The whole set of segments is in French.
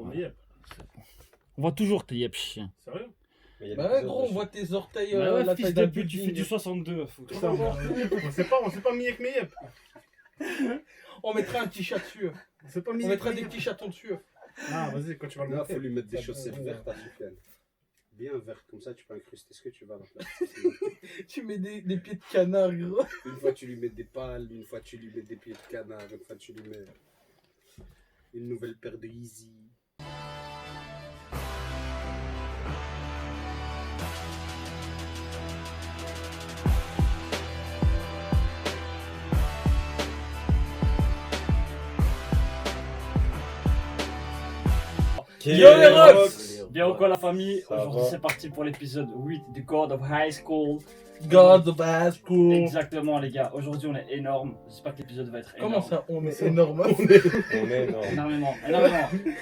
voit mes yep. On voit toujours tes yep chien. Sérieux? Bah ouais, gros, on voit tes orteils. Bah ouais, la fils taille de d'un pute, tu fais building. du 62. Faut Putain, on s'est pas mis avec mes yep. On mettra un petit chat dessus. On s'est pas mis On avec mettra mes des yep. petits chatons dessus. Ah, vas-y, quand tu vas le Là, monter. faut lui mettre des Ça chaussettes peut- vertes à Soufiane. Bien vertes, comme ça tu peux incruster ce que tu vas à la place. Tu mets des pieds de canard, gros. Une fois tu lui mets des pales, une fois tu lui mets des pieds de canard, une fois tu lui mets une nouvelle paire de Yeezy. Yo les Rox! Bien ou quoi la famille? Ça Aujourd'hui va. c'est parti pour l'épisode 8 du God of High School. God of High School. Exactement les gars, aujourd'hui on est énorme. J'espère que l'épisode va être énorme. Comment ça, on est énorme? On est énorme. Énormément.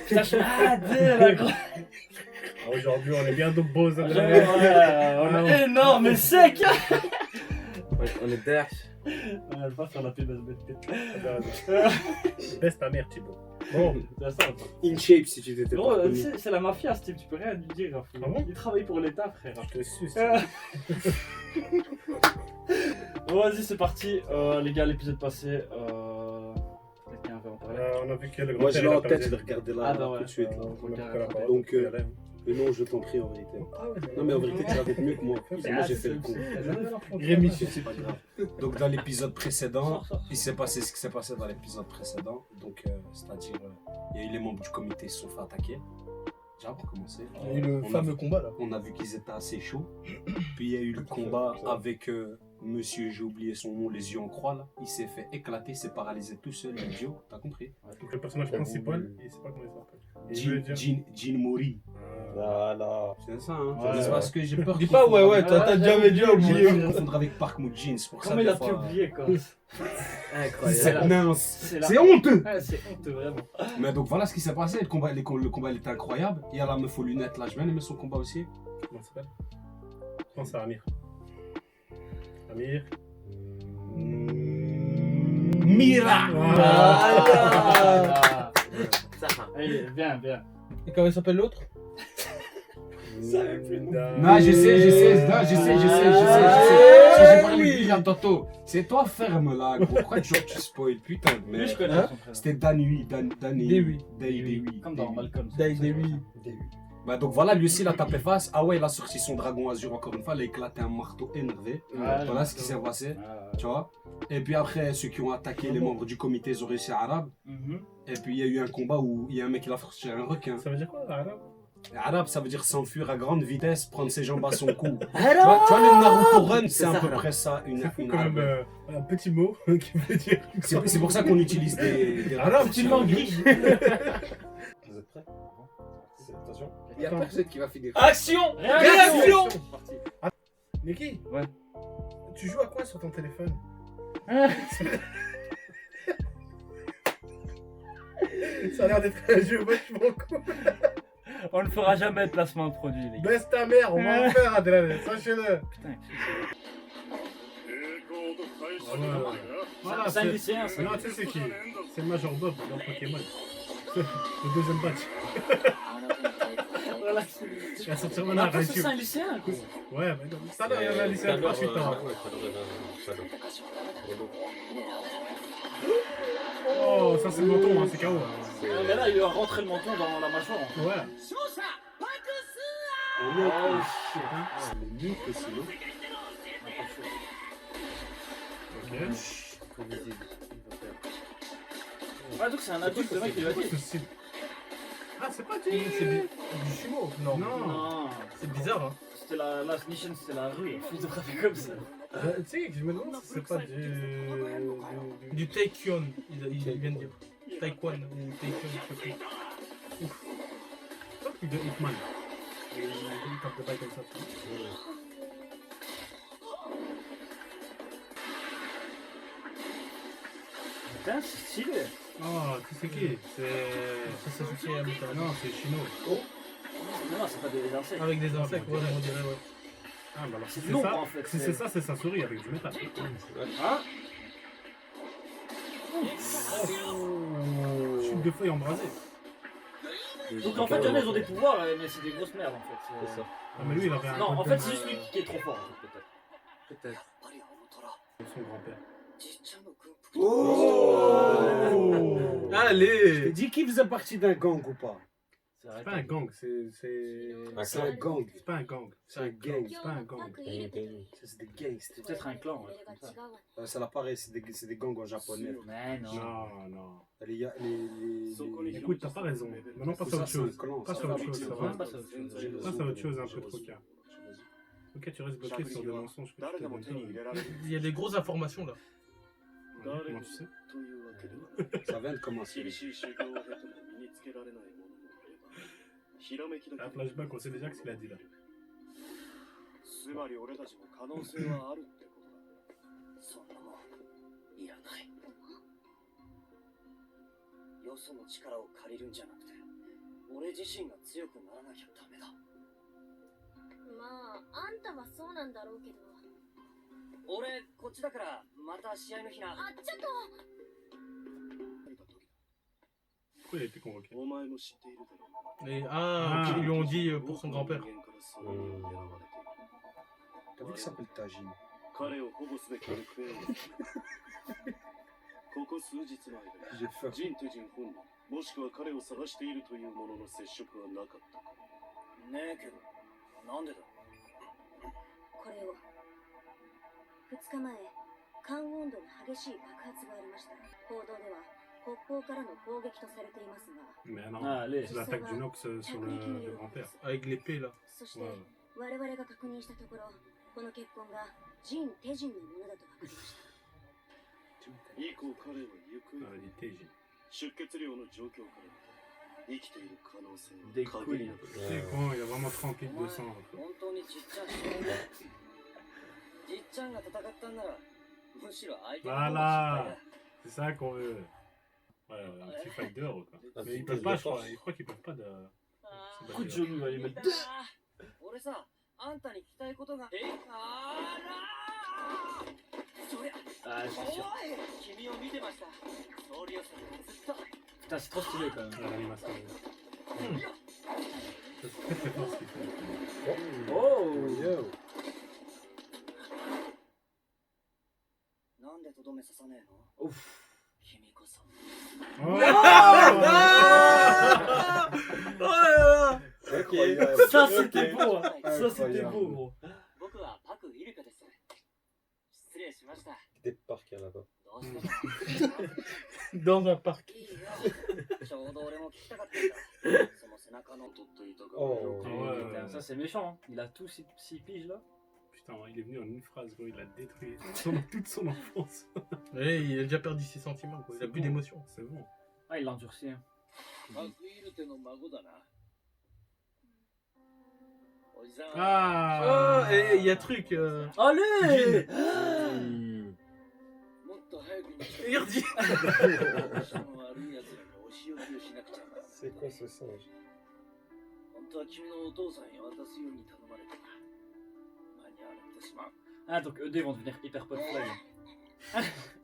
Putain, je suis malade là gros. Aujourd'hui, on est bien de beaux On est énorme et sec. On est derrière. On va pas faire la pub à ce bête. Baisse ta mère, Thibaut. Bon, C'est ça. In shape si tu t'étais Gros, pas reconnu. c'est la mafia Steve, tu peux rien lui dire. Hein, Ah bon il travaille pour l'État frère. je te suce. Bon vas-y c'est parti. Les gars l'épisode passé. Quelqu'un veut en parler? On a vu que le grand Moi je l'ai père, il en a tête, perdu. je vais regarder là Ah, bah ouais. tout de suite. Là. On a pris la parole, Donc, on peut y aller. Mais non, je t'en prie en vérité. Ah ouais, Non mais en vérité tu l'avais mieux que moi. Parce que moi j'ai fait le con. Rémi, C'est pas grave. Donc dans l'épisode précédent, Sors. il s'est passé ce qui s'est passé dans l'épisode précédent. Donc c'est-à-dire, il y a eu les membres du comité qui se sont fait attaquer. Déjà pour commencer. Il y a eu le On a fameux vu- combat là. On a vu qu'ils étaient assez chauds. Puis il y a eu le combat avec monsieur, j'ai oublié son nom, les yeux en croix là. Il s'est fait éclater, il s'est paralysé tout seul, l'idiot. T'as compris? Donc le personnage principal, il sait pas comment il s'appelle. Et il Jin, veut dire- Jin Mori. Voilà. C'est ça, hein. Ouais, C'est ouais. parce que j'ai peur. Dis qu'il pas faut- ouais, ouais, t'as jamais dû J'ai oublier. peur de confondre avec Park Moon Jean, c'est pour ça. Comment il des a pu fois- oublier quoi? C'est mince. C'est C'est honteux. Ouais, c'est honteux vraiment. Mais donc voilà ce qui s'est passé. Le combat il était incroyable. Il y a la meuf aux lunettes là, je viens d'aimer son combat aussi. Comment il s'appelle? Je pense à Amir. Amir. Mira. Ah. Allez, viens. Et comment il s'appelle l'autre? Non, je sais. J'ai parlé de lui là tantôt. C'est toi ferme là, gros. Pourquoi tu spoil putain de Lui merde. je connais Hein son frère. C'était Danui. Dewi. Comme dans Malcolm. Dewi. Bah donc voilà, lui aussi il a tapé face. Ah ouais, il a sorti son dragon azur encore une fois. Il a éclaté un marteau énervé. Ouais, Voilà ce qui s'est passé. Ah, Tu vois. Et puis après, ceux qui ont attaqué les membres du comité, ils ont réussi à arabe. mhm. Et puis il y a eu un combat où il y a un mec qui a sorti un requin. Ça veut dire quoi, arabe? Arabe, ça veut dire s'enfuir à grande vitesse, prendre ses jambes à son cou. tu vois, le Naruto Run, c'est à peu près ça, une C'est une quand même arabe. un petit mot qui veut dire. C'est pour ça qu'on utilise des Arabe, C'est une langue riche. Vous êtes prêts? Attention. Il y a personne qui va finir. Action! Réaction! C'est parti. Niki. Ouais. Tu joues à quoi sur ton téléphone? Ça a l'air d'être un jeu vachement cool. On ne fera jamais de placement de produit les gars. Baisse ta mère, on va en faire, Adrien, sachez-le. Putain. Voilà, C'est un lycéen ça. Non, tu sais c'est qui? C'est le Major Bob dans Pokémon. Le deuxième batch. Voilà. Il va sortir On maintenant a à pas YouTube. c'est un lycéen quoi. Ouais, mais non, ça là, il y en a un lycéen de 38 ans. Oh, ça c'est le menton, hein, c'est KO. Ah, mais là il a rentré le menton dans la mâchoire. Ouais. On est au shit, hein. C'est mieux que sinon. Ok. Ah donc c'est un adulte le mec il va dire. Ce style. Ah, c'est pas du. C'est du sumo. Non. Non. Non. C'est bizarre hein. C'était la Nation, c'était la rue. Photographié comme ça. Tu sais, je me demande si c'est pas Du taekwondo, il vient de dire. Taekwondo ou taekwondo, je sais plus. C'est pas plus de Hitman. Il tape de bail comme ça. tu vois. Putain c'est stylé. Oh, tu sais qui? C'est. Ça Sasuke Hamilton. Non, c'est Shino. Non c'est pas des insectes. Avec des insectes, ouais, on dirait, ouais. Ah, bah alors si C'est c'est long, ça, en fait, si c'est- c'est ça, c'est sa souris avec du métal. Hein? Chute de feuilles embrasées. Donc en fait, il y en a, ils ont des pouvoirs, mais c'est des grosses merdes en fait. C'est ça. Ah, mais lui, il avait un. Non, en code fait, de- c'est juste lui qui est trop fort, en fait, peut-être. Peut-être. Son grand-père. Oh Je Allez. t'ai dit qu'il faisait partie d'un gang ou pas? C'est pas un gang, c'est. C'est un gang. C'est pas un gang. C'est un gang. C'est pas un gang. C'est des gangsters. C'est peut-être un clan, ouais, comme ça. Ça l'a pareil, c'est des gangs en japonais. Mais non. Non, non. Les... Écoute, t'as pas raison. Maintenant, passe à autre chose. Passe à autre chose, ça va. Passe à autre chose un peu trop calme. Ok, tu restes bloqué sur des mensonges que tu te donnes pas. Il y a des grosses informations là. Ouais, comment tu sais? Ça vient de commencer. Un flashback, on sait déjà que c'est ce qu'il a dit là. つまり俺たちも可能性はあるってことだ。そんなもんいらない。よその力を借りるんじゃなくて、俺自身が強くならなきゃダメだ。まあ、あんたはそうなんだろうけど。俺こっちだからまた試合の日な。あ、ちょっと。 Pourquoi il a été convoqué? お前も知っているだろう。 Et, ils lui ont dit pour son grand-père. T'as vu qu'il s'appelle Tajin? 彼を保護すべき行方をここ数日の間 J'ai faim. ジン・テジン本人もしくは彼を探しているというものの接触はなかったかねえけどなんでだこれを。2日前、カン温度に激しい爆発がありました。報道では北方からの攻撃とされていますが。 Mais non, Ah, allez. c'est l'attaque du Nox sur le grand-père. Avec l'épée là. そして、 Ouais. 我々が確認したところ、この血痕がジン・テジンのものだと分かりました。以降彼は行方 Ah, il est TJ. 出血量の状況から生きている可能性 Des は限りなく Tu sais quoi, il a vraiment 30 litres de sang. 本当にじっちゃんじっちゃんが戦ったんならむしろ相手の方が Voilà, c'est ça qu'on veut. Ouais, un petit fight dehors quoi. Mais ils peuvent prise pas, de je crois. force. Je crois qu'ils peuvent pas de. あ Coup de genou, il va lui ー mettre. 俺さあんたに聞きたいことがあらそりゃ Ah, je suis sûr. おい君を見てました総理予算がずっと Putain, c'est trop stylé quand même. La l'animation. C'est très très fort ce qu'il fait. Oh! Yo. なんでとどめ刺さねえの Ouf! 君こそ Oh Incroyable. Ça c'était beau! Hein. Ça c'était Incroyable. beau, gros. 僕はパク・イルカです失礼しました Des parcs là-bas. どうしても Dans un parc. いいよちょうど俺も聞きたかったんだその背中の取っていたから Oh. Ah ouais, Putain, ça c'est méchant. Hein. Il a tous ces piges là. Putain, il est venu en une phrase, gros, il a détruit toute son enfance. Ouais, il a déjà perdu ses sentiments, quoi. Il a C'est plus bon. d'émotion. C'est bon. Ah, il l'a endurci. Hein. パク・イルテの孫だなおじさん Ah Oh, et il y a truc. Allez! Hmm. もっと早くに来て Il redit. その悪い奴らにお仕置きをしなくちゃな C'est quoi ce singe? 本当は君のお父さんに渡すように頼まれたが間に合われてしまう Ah, donc eux deux vont devenir hyper potes flag.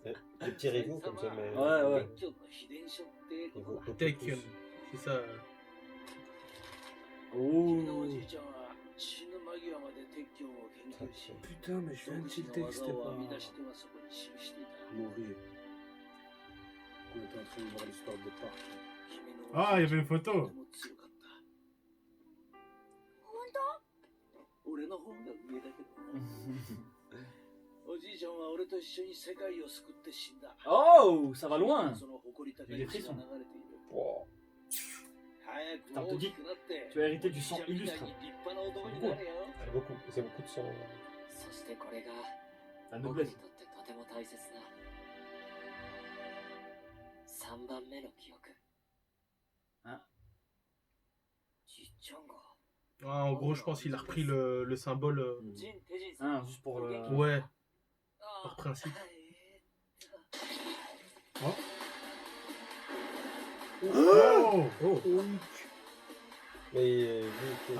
Des petits rivaux comme ça, mais. Ouais, ouais. 特許の秘伝書ってこ Ils と vont だ un peu Taken. plus. C'est ça. 君のお Oh! じいちゃんは死ぬ間際まで鉄橋を研究し Putain, mais je viens de 独自 tilter の que 技 c'était を pas 編み出してはそこに記していた mourir. On était en train de voir l'histoire de parc. 君の Ah, il y avait une photo. とても強かった本俺の方が上だけどおじいちゃんは俺と一緒に世界を救って死んだ Oh! Ça va loin! その誇り高Il est い血が frisson. 流れている Wow. 早く Putain, on te 大 dit, きくなって tu as hérité du sang おじいちゃんみた illustre. いに立派な男になれよ C'est beaucoup de sang. そしてこれが La 僕に noblesse. とってとても大切な3番目の記憶あじっちゃんが Ah, en gros, je pense qu'il a repris le symbole. ジン・テジンさん Ah, juste pour le. Ouais, あ par principe. Oh Oh. Mais lui,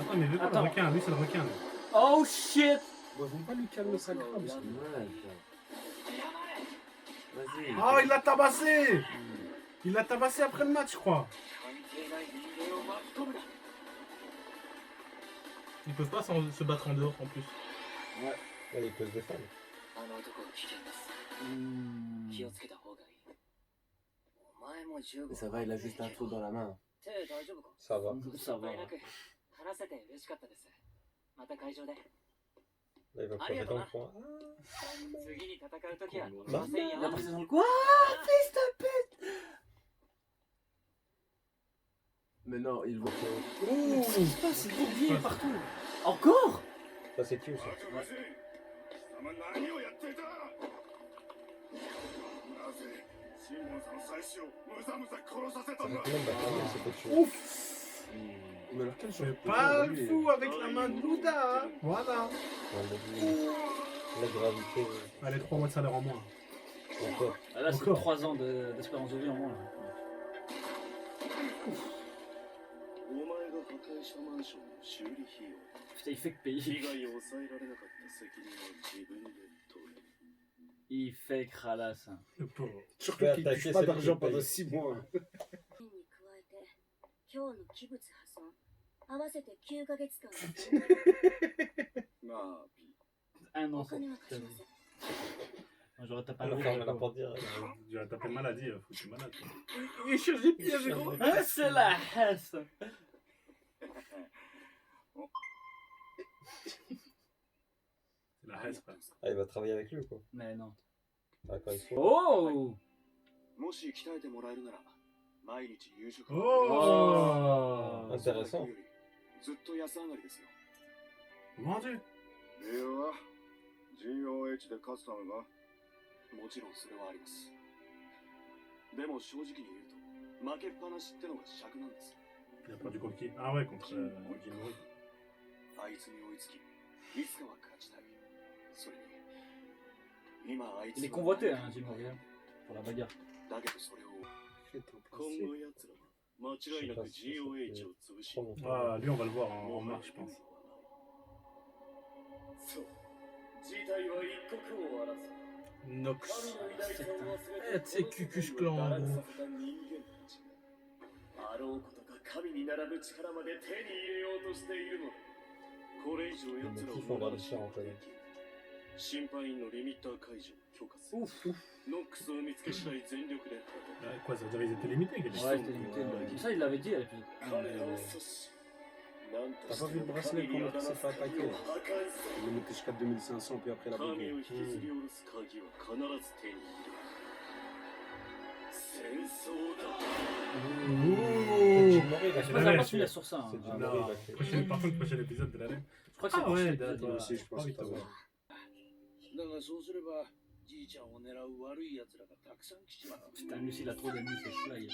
Attends, mais vu quoi le Attends. requin? Lui, c'est le requin. lui. Oh shit! Ils vont pas lui calmer sa grave. parce que- Vas-y. Oh, il l'a tabassé! Il l'a tabassé après le match, je crois. 関係ない人間を巻き込む Ils peuvent pas se battre en dehors en plus. Ouais. Ouais, ils peuvent se défendre. あの男は危険です。 気をつけた方がいい。お前も十分。 Mais ça va, il a juste un trou dans la main. 手大丈夫か？ Ça va. Ça va. なく話せて嬉しかったです。また会場で。 Là, il va crever dans le coin. 次に戦うときは。 Maman. Il a pris ça dans le quoi? Mais non, il va. Oh, qu'est-ce qui se passe? C'est bourbier partout. Encore? Ça, c'est qui aussi? 貴様何をやっていた？なぜシモンさんの妻子をむざむざ殺させた Ça ん fait だ？ combien de batailles c'est quelque chose? Ouf. Mais alors, quel Fais pas le fou avec la main de Louda. Hein. Voilà. On a dit la gravité. Allez, 3 mois de salaire en moins. Encore. Ah, là, c'est Encore. 3 ans d'espérance de vie en moins. Là. お前が破壊したマンションの修理費用。 Putain, il fait que 被 payer. 害を抑えられなかった責任は自分で取れ。 Il fait que ralasse. Le pauvre. Surtout Ouais, qu'il attaquer, touche pas c'est d'argent lui qui paye. pendant 6 mois. に加えて今日の器物破損合わせて9ヶ月間まあ、 Un お an. 金は貸しません。 Moi, j'aurais tapé Elle un va faire la peu. portière. Tu vas taper maladie, faut que tu es malade. Toi. Il est chirurgien de piège, gros. Ah, c'est la hasse. C'est la haine, frère. Ah, il va travailler avec lui, quoi. Mais non. Ah, quand il faut. Oh! もし鍛えてもらえるなら、毎日夕食 Oh! Intéressant. ずっと安上がりですよ。 Vendu. 理由は GOH で勝つためがもちろんそれはあります。でも正直に言うと、負けっぱなしってのが尺なんです。 Il a perdu contre qui? Ah ouais, contre Jim Roy. あいつに追いつき、いつかは勝ちたい。それに、今あいつ Il est convoité, hein, Jim Morgan, pour la bagarre. だけどそれを Fais ton 今 principe. 後奴らは間違いなく GOH を潰し、 Trop longtemps. Ah, lui, on va le voir en mars, je pense. そう。事態は一刻を争う。 Nox. 神の偉大さを忘れ Eh, tu sais, Cucus Clan, gros. あろうことか神に並ぶ力まで手に入れようとしているのだ。これ以上奴らを Ils font voir le chien, en fait. 審判員のリミッター解除を許可する。ノックスを見つけ次第全力で戦う。 Quoi, ça veut dire qu'ils étaient limités, quelque chose? Ouais, c'était limité. Mais ça, il l'avait dit à l'épisode. 彼らを阻止。なんと T'as し pas て vu le も bracelet 神に comment 仇 il s'est な fait す鍵 attaquer を破壊す Il est monté jusqu'à 2500 puis après る。 la 神を baguette. 引きずり下ろす鍵は必ず手に入れる。戦争だ。 Jim Morgan, il a Je fait préfère Ouais, pas c'est- finir sur ça. Hein. c'est Jim Ah, Morgan, il Non, a fait. par contre, prochain épisode de l'année. je crois que c'est Ah le ouais, prochain d'accord. épisode. Moi aussi, je pense Ah oui, que t'as t'as raison. だがそうすれば、じいちゃんを狙う悪い奴らがたくさん来ちまう。 Putain, lui aussi, il a trop d'ennemis, c'est flag.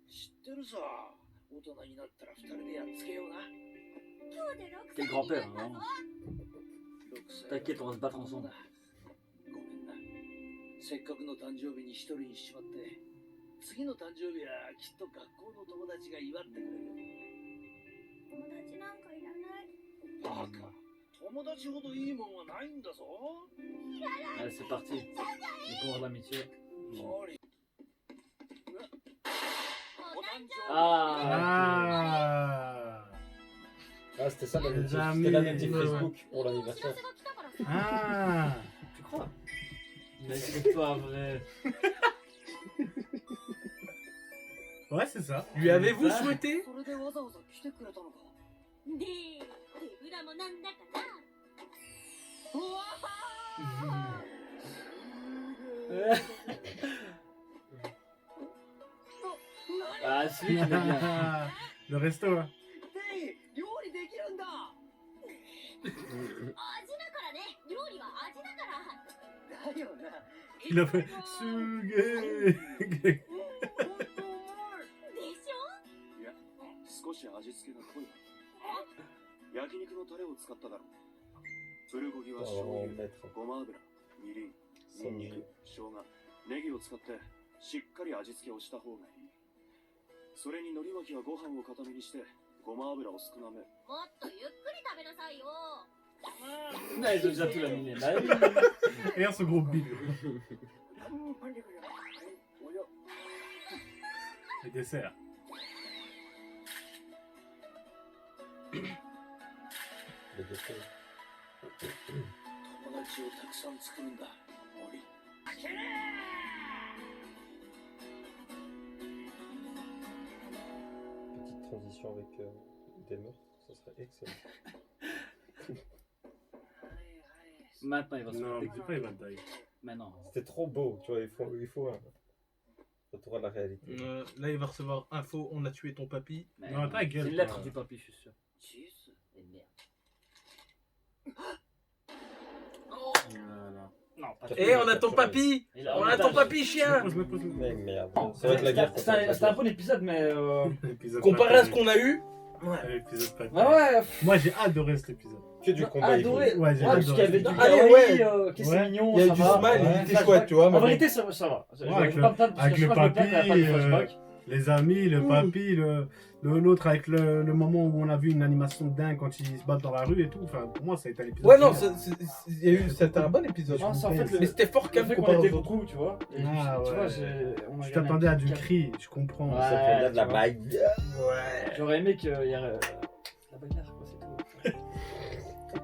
知ってるさ。大人になったら二人でやっつけような。 Quel grand-père, hein, vraiment. 6歳 T'inquiète, on va se battre ensemble. ごめんな。せっかくの誕生日に一人にしちまって、次の誕生日はきっと学校の友達が祝ってくれる。友達なんかいらない。バカ。友達ほどいいもんはないんだぞ。 Allez, c'est parti. Le pouvoir de l'amitié. おり。お誕生日。 Ah! Ah. Ah, c'était ça la Les notif. amis, C'était la notif ouais, Facebook pour l'anniversaire. Ah. Tu crois? Mais c'est pas vrai. Ouais, c'est ça. Lui avez-vous souhaité? それでわざわざ来てくれたのか。で、手札もなんだかな。うわAh, c'est lui qui m'a bien. Ah, le resto, hein. デイ、料理できるんだ。味だからね。料理は味だから。だよな。 Il a fait Suge. 本当うまい。でしょ？いや、少し味付けが濃い。焼肉のタレを使っただろう。プルコギは Pour 醤 vraiment 油、 mettre ごま油、みりん、ニンニク、生姜、ネギを使ってしっかり味付けをした方がいい。それに海苔巻きはご飯を固めにしてごま油を少なめ。もっとゆっくり食べなさいよ。 Non, ils ont déjà tout laminé. Bah oui. Regarde ce gros big. Les desserts. fait des choses. 友達をたくさん作るんだ森。 Petite transition avec des meurtres, ça serait excellent. Maintenant, il va se Non, faire mais dis pas, il va die. Mais non. C'était trop beau, tu vois, il faut un retour à la réalité. Là, il va recevoir info, on a tué ton papy. Mais Non, ta gueule, c'est une lettre toi. du papy, je suis sûr. Et merde. Voilà. Non, pas Eh, on a ton papy. Il a- On a ton papy, chien. Je me pose une Mais merde, Non, ça va être la guerre. C'était un bon épisode, mais. Épisode Comparé à ce pas qu'on a eu, terrible. Épisode pas Ah terrible. ouais, Moi, j'ai adoré cet épisode. Que du combat adoré. épique. Ouais, j'ai parce qu'il y avait du adoré. Allez, kawaii, ouais. qui c'est Ouais. mignon, il y a ça du va. smile, Ouais. il était chouette, tu vois. En mais bon. vérité, ça va. Je avec vais le- pas me plaindre, parce avec que le je crois que je me plains qu'il n'y a pas de papy, flashback. Les amis, le papy, l'autre avec le moment où on a vu une animation de dingue quand ils se battent dans la rue et tout. Enfin, pour moi, ça a été l'épisode. Ouais, non, génial. c'était un bon épisode. Non, c'est en fait Mais c'était fort Le calme fait qu'on comparé était aux autres. beaucoup, tu vois. Et Ah, tu ouais. vois, on a Je gagné t'attendais un à du petit cri, je comprends. Ouais. Ça fait de la tu vois. bagarre. Ouais. J'aurais aimé qu'il y ait la bagarre, quoi, c'est tout.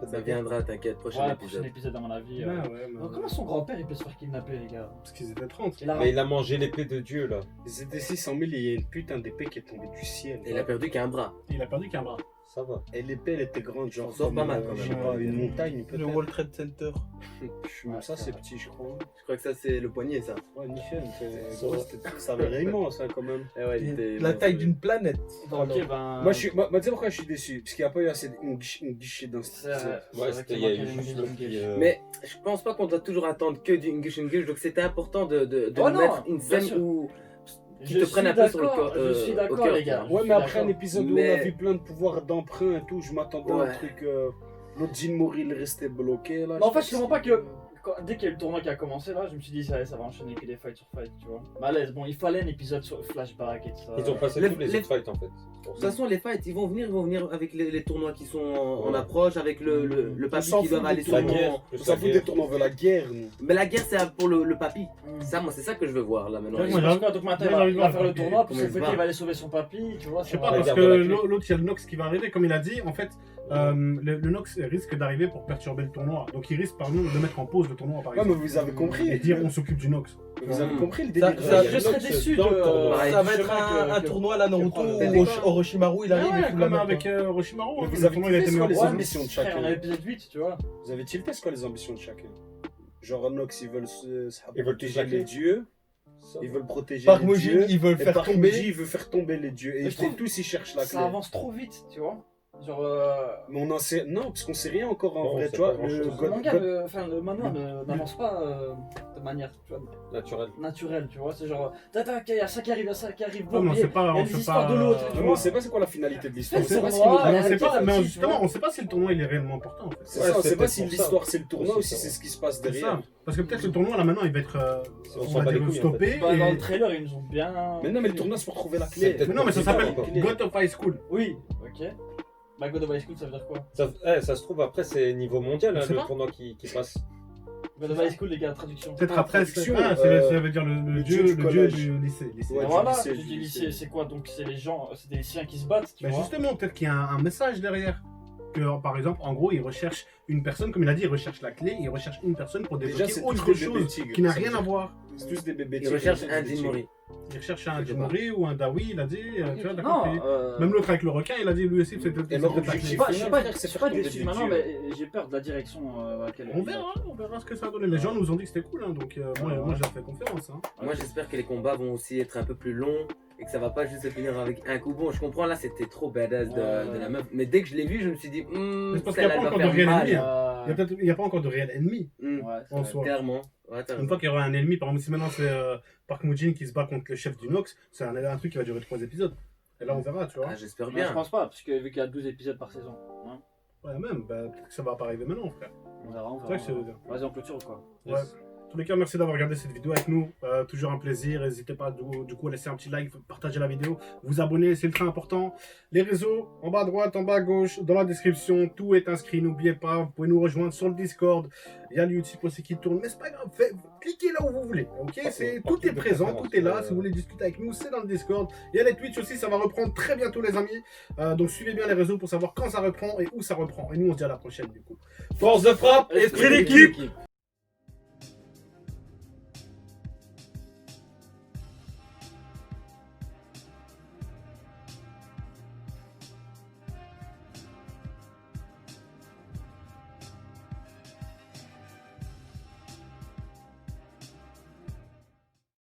Ça viendra, t'inquiète, prochain Ouais, épisode. prochain épisode, à mon avis. Ouais, ouais, mais- Comment son grand-père il peut se faire kidnapper, les gars? Parce qu'ils étaient 30. Il a- Mais il a mangé l'épée de Dieu là. Ils étaient 600 000 et il y a une putain d'épée qui est tombée du ciel. Et il a perdu qu'un bras. Il a perdu qu'un bras. Ça va. Et l'épée, elle était grande, genre. On sort pas mal, quand je sais même. pas, une montagne Le peut-être. World Trade Center. Ouais, Ça, c'est c'est vrai. petit, je crois. Je crois que ça, c'est le poignet, ça. Ouais, nickel. Ça va. Ça avait l'air immense, hein, quand même. Eh ouais, il était. La taille d'une planète. Ok, ben. Moi, tu sais pourquoi je suis déçu? Parce qu'il n'y a pas eu assez de guichet dans cet C'est épisode. Ouais, c'était il y a eu juste le petit. Mais je pense pas qu'on doit toujours attendre que du English, donc c'était important de Oh non, mettre une bien scène sûr. où. Qui Je te suis prennent un peu sur le d'accord, cœur. je suis au d'accord, cœur, les gars. quoi. je Ouais, suis mais après un d'accord. épisode où on Mais- a vu plein de pouvoirs d'emprunt et tout, je m'attendais à un Ouais. truc. L'autre Jean Mori, il restait bloqué là. Mais en fait, je comprends pas que. Dès qu'il y a eu le tournoi qui a commencé là, je me suis dit ça va enchaîner que des fights sur fight, tu vois. Malaise, bon, il fallait un épisode sur flashback et tout ça. Ils ont passé Les- tous les les- autres fights en fait. De toute façon, les fights, ils vont venir avec les tournois qui sont en approche, avec le papy s'en qui fout doit des aller sur tournois. le guerre. On s'en fout des tournois vers la guerre, nous. Mais la guerre, c'est pour le papy. Mm. Ça, moi, c'est ça que je veux voir là maintenant. Ouais, C'est moi, parce j'avoue- que, donc maintenant, moi, il va j'arrive faire à- le tournoi, puis comment c'est il se petit, bat. il va aller sauver son papy, tu vois. Je sais ça pas, va. parce garder que la clé. l'autre, il y a le Nox qui va arriver, comme il a dit, en fait, le Nox risque d'arriver pour perturber le tournoi. Donc il risque, par exemple, de mettre en pause le tournoi, par Ouais, mais exemple. vous avez compris. Et dire on s'occupe du Nox. Vous avez Mm. compris le Ça- délire. ça- Il y a Je le serais Nox déçu dans le de- tournoi. Ouais, Ça va je être sais un que- tournoi à la Naruto que- où Orochimaru il arrive et Ouais, fout la comme merde. avec quoi. Orochimaru, Mais hein, vous le avez tournoi il a été kiffé mis en sur les pause. Ouais, mais ambitions de frère, chacun. on a l'épisode 8, tu vois. Vous avez tilté, c'est quoi les ambitions de chacun? Genre Nox, ils veulent Ils veulent tous protéger la clé. les dieux. Ça Ils va. veulent protéger Park les Mojin, dieux. ils veulent Et faire Park Mojin, tomber. il veut faire tomber les dieux. Et Mais je trouve tous, ils cherchent la clé. Ça avance trop vite, tu vois. Genre. Mais on en sait. Non, parce qu'on sait rien encore en Non, vrai, on sait tu vois. pas grand-chose. Le Le God- manga, God- le manoir n'avance pas de manière tu vois, Naturel. naturelle, tu vois. C'est genre, il y a ça qui arrive, il y a ça qui arrive. Ouais, Bon, mais on il y a sait pas. les histoires de l'autre, tu Mais vois. on sait pas c'est quoi la finalité de l'histoire. C'est On sait pas le si tournoi, le- Mais on la sait pas, réalité, mais c'est justement, petit, on sait pas si le tournoi il est réellement important en fait. C'est Ouais, ça, on c'est sait pas peut-être si pour ça. l'histoire c'est le tournoi ou Aussi, si ça. c'est ce qui se passe C'est derrière. ça. Parce que peut-être le tournoi là maintenant il va être On on s'en va bat les dire couilles, en stoppé. Bah, dans et- le trailer, ils nous ont bien. Mais non, mais le tournoi c'est pour trouver la C'est clé. peut-être Mais non, mais ça pour s'appelle plus tard, God of High School. Oui, ok. Bah, God of High School, ça veut dire quoi? Ça se trouve après c'est niveau mondial On hein, sait le pas. tournoi qui passe. God of High School, les gars, traduction. Peut-être Ah, après, traduction, ça veut dire le le dieu dieu du collège. du lycée. Ouais, Et du voilà, lycée, tu du dis lycée. lycée, c'est quoi? Donc, c'est les gens, c'est des lycéens qui se battent, tu Mais vois. justement, peut-être qu'il y a un message derrière. Que par exemple, en gros, il recherche une personne, comme il a dit, il recherche la clé, il recherche une personne pour Déjà, débloquer c'est autre tous des chose bébés tigres. qui n'a Ça rien veut à dire- voir. C'est tous des bébés Ils tigres. recherchent des un bébés Jin Mori. Il recherche un Je sais pas. Jimori ou un Dawi, il a dit, tu vois, d'accord. Non, Même l'autre avec le requin, il a dit lui aussi, c'est peut-être Et leur peut-être la objectif, clé. je suis frère, pas, c'est je suis faire pas tomber déçu des maintenant, dieux. mais j'ai peur de la direction à laquelle On verra ce que ça va donner. Les gens nous ont dit que c'était cool, hein, donc moi je leur fais confiance. Hein. Moi, j'espère que les combats vont aussi être un peu plus longs et que ça va pas juste se finir avec un coup. Bon, je comprends, là, c'était trop badass de la meuf. Mais dès que je l'ai vu, je me suis dit, Mais c'est parce qu'il y a celle-là, pas elle va encore de faire réel mal. ennemi, hein. Il n'y a pas encore de réel ennemi Hmm, Ouais, c'est en vrai. soi. Clairement. Ouais, t'as Une raison. fois qu'il y aura un ennemi, par exemple, si maintenant c'est Park Mujin qui se bat contre le chef du Nox, c'est un truc qui va durer 3 épisodes. Et là, on verra, tu vois. Ah, j'espère Mais je bien. pense pas, parce que vu qu'il y a 12 épisodes par saison. Hein, Ouais, même, bah, peut-être que ça va pas arriver maintenant, frère. on verra, on C'est vrai verra. que c'est- Vas-y, on clôture ou quoi? Ouais. En tous les cas, merci d'avoir regardé cette vidéo avec nous. Toujours un plaisir. N'hésitez pas du coup à laisser un petit like, partager la vidéo, vous abonner, c'est ultra important. Les réseaux, en bas à droite, en bas à gauche, dans la description, tout est inscrit. N'oubliez pas, vous pouvez nous rejoindre sur le Discord. Il y a le YouTube aussi qui tourne, mais c'est pas grave. Cliquez là où vous voulez. Ok, tout est présent, tout est là. Si vous voulez discuter avec nous, c'est dans le Discord. Il y a les Twitch aussi, ça va reprendre très bientôt, les amis. Donc suivez bien les réseaux pour savoir quand ça reprend et où ça reprend. Et nous, on se dit à la prochaine du coup. Force de frappe, esprit d'équipe.